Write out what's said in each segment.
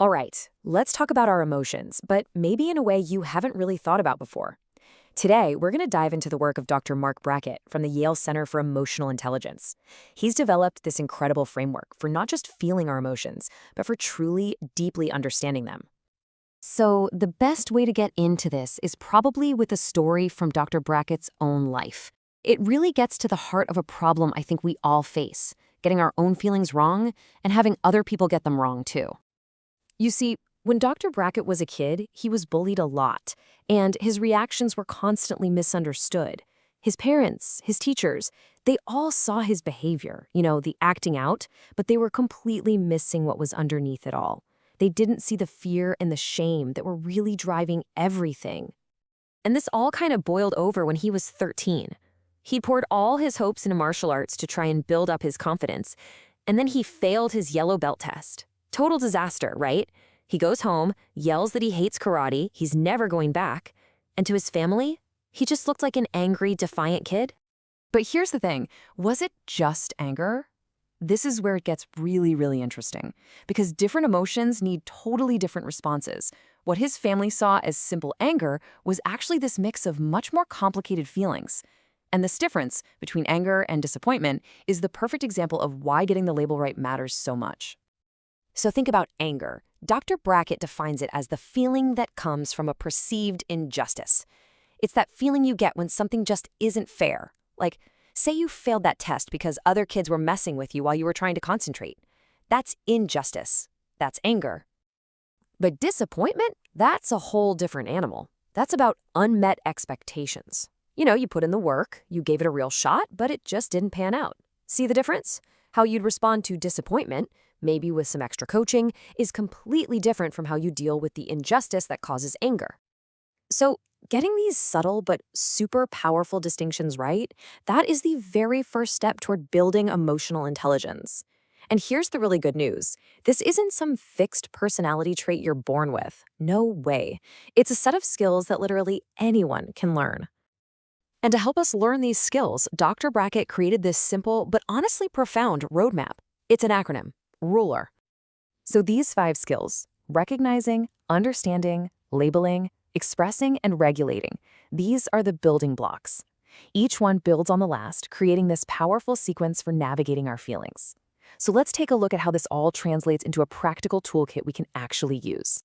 All right, let's talk about our emotions, but maybe in a way you haven't really thought about before. Today, we're going to dive into the work of Dr. Mark Brackett from the Yale Center for Emotional Intelligence. He's developed this incredible framework for not just feeling our emotions, but for truly, deeply understanding them. So, the best way to get into this is probably with a story from Dr. Brackett's own life. It really gets to the heart of a problem I think we all face, getting our own feelings wrong and having other people get them wrong too. You see, when Dr. Brackett was a kid, he was bullied a lot, and his reactions were constantly misunderstood. His parents, his teachers, they all saw his behavior, the acting out, but they were completely missing what was underneath it all. They didn't see the fear and the shame that were really driving everything. And this all kind of boiled over when he was 13. He poured all his hopes into martial arts to try and build up his confidence, and then he failed his yellow belt test. Total disaster, right? He goes home, yells that he hates karate, he's never going back, and to his family, he just looked like an angry, defiant kid. But here's the thing, was it just anger? This is where it gets really, really interesting, because different emotions need totally different responses. What his family saw as simple anger was actually this mix of much more complicated feelings. And this difference between anger and disappointment is the perfect example of why getting the label right matters so much. So think about anger. Dr. Brackett defines it as the feeling that comes from a perceived injustice. It's that feeling you get when something just isn't fair. Like, say you failed that test because other kids were messing with you while you were trying to concentrate. That's injustice. That's anger. But disappointment? That's a whole different animal. That's about unmet expectations. You put in the work, you gave it a real shot, but it just didn't pan out. See the difference? How you'd respond to disappointment, maybe with some extra coaching, is completely different from how you deal with the injustice that causes anger. So, getting these subtle but super powerful distinctions right, that is the very first step toward building emotional intelligence. And here's the really good news. This isn't some fixed personality trait you're born with. No way. It's a set of skills that literally anyone can learn. And to help us learn these skills, Dr. Brackett created this simple but honestly profound roadmap. It's an acronym, RULER. So these 5 skills, recognizing, understanding, labeling, expressing, and regulating, these are the building blocks. Each one builds on the last, creating this powerful sequence for navigating our feelings. So let's take a look at how this all translates into a practical toolkit we can actually use.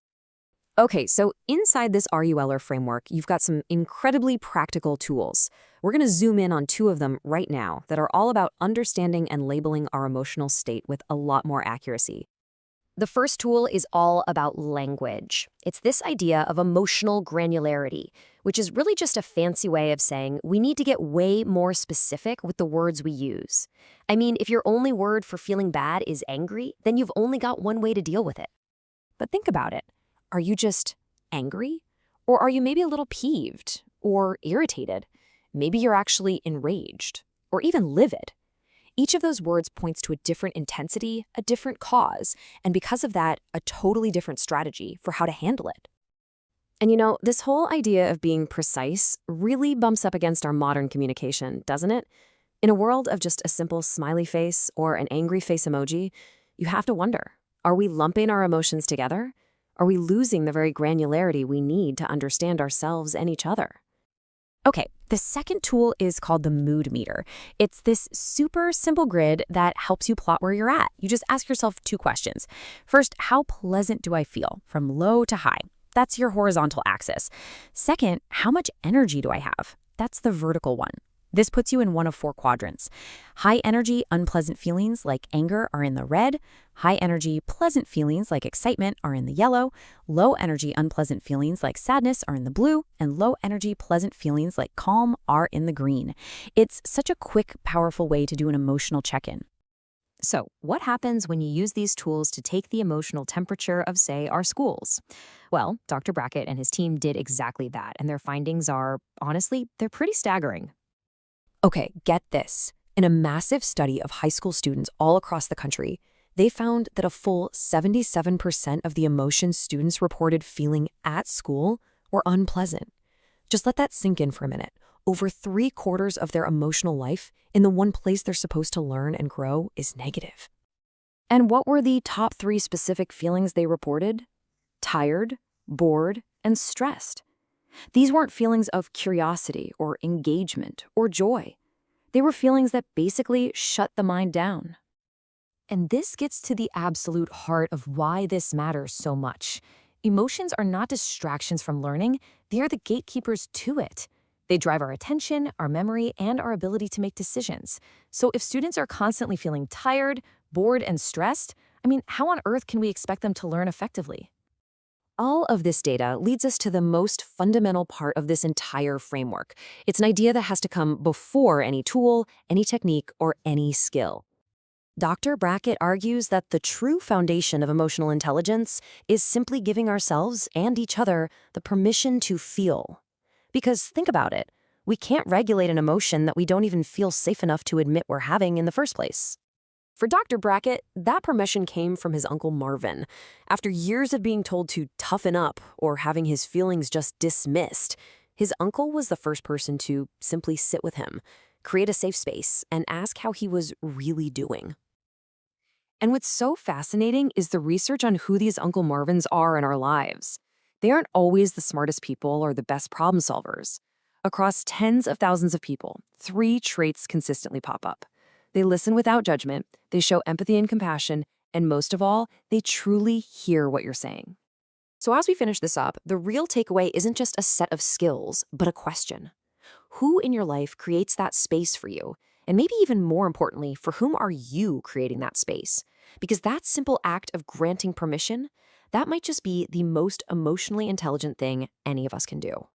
Okay, so inside this RULer framework, you've got some incredibly practical tools. We're going to zoom in on 2 of them right now that are all about understanding and labeling our emotional state with a lot more accuracy. The first tool is all about language. It's this idea of emotional granularity, which is really just a fancy way of saying we need to get way more specific with the words we use. I mean, if your only word for feeling bad is angry, then you've only got one way to deal with it. But think about it. Are you just angry? Or are you maybe a little peeved or irritated? Maybe you're actually enraged or even livid. Each of those words points to a different intensity, a different cause, and because of that, a totally different strategy for how to handle it. And this whole idea of being precise really bumps up against our modern communication, doesn't it? In a world of just a simple smiley face or an angry face emoji, you have to wonder, are we lumping our emotions together? Are we losing the very granularity we need to understand ourselves and each other? Okay, the second tool is called the mood meter. It's this super simple grid that helps you plot where you're at. You just ask yourself 2 questions. First, how pleasant do I feel from low to high? That's your horizontal axis. Second, how much energy do I have? That's the vertical one. This puts you in one of 4 quadrants. High energy, unpleasant feelings like anger are in the red. High energy, pleasant feelings like excitement are in the yellow. Low energy, unpleasant feelings like sadness are in the blue. And low energy, pleasant feelings like calm are in the green. It's such a quick, powerful way to do an emotional check-in. So, what happens when you use these tools to take the emotional temperature of, say, our schools? Well, Dr. Brackett and his team did exactly that, and their findings are, honestly, they're pretty staggering. Okay, get this. In a massive study of high school students all across the country, they found that a full 77% of the emotions students reported feeling at school were unpleasant. Just let that sink in for a minute. Over 3/4 of their emotional life in the one place they're supposed to learn and grow is negative. And what were the top 3 specific feelings they reported? Tired, bored, and stressed. These weren't feelings of curiosity or engagement or joy. They were feelings that basically shut the mind down. And this gets to the absolute heart of why this matters so much. Emotions are not distractions from learning, they are the gatekeepers to it. They drive our attention, our memory, and our ability to make decisions. So if students are constantly feeling tired, bored, and stressed, how on earth can we expect them to learn effectively? All of this data leads us to the most fundamental part of this entire framework. It's an idea that has to come before any tool, any technique, or any skill. Dr. Brackett argues that the true foundation of emotional intelligence is simply giving ourselves and each other the permission to feel. Because think about it, we can't regulate an emotion that we don't even feel safe enough to admit we're having in the first place. For Dr. Brackett, that permission came from his uncle Marvin. After years of being told to toughen up or having his feelings just dismissed, his uncle was the first person to simply sit with him, create a safe space, and ask how he was really doing. And what's so fascinating is the research on who these Uncle Marvins are in our lives. They aren't always the smartest people or the best problem solvers. Across tens of thousands of people, 3 traits consistently pop up. They listen without judgment, they show empathy and compassion, and most of all, they truly hear what you're saying. So as we finish this up, the real takeaway isn't just a set of skills, but a question. Who in your life creates that space for you? And maybe even more importantly, for whom are you creating that space? Because that simple act of granting permission, that might just be the most emotionally intelligent thing any of us can do.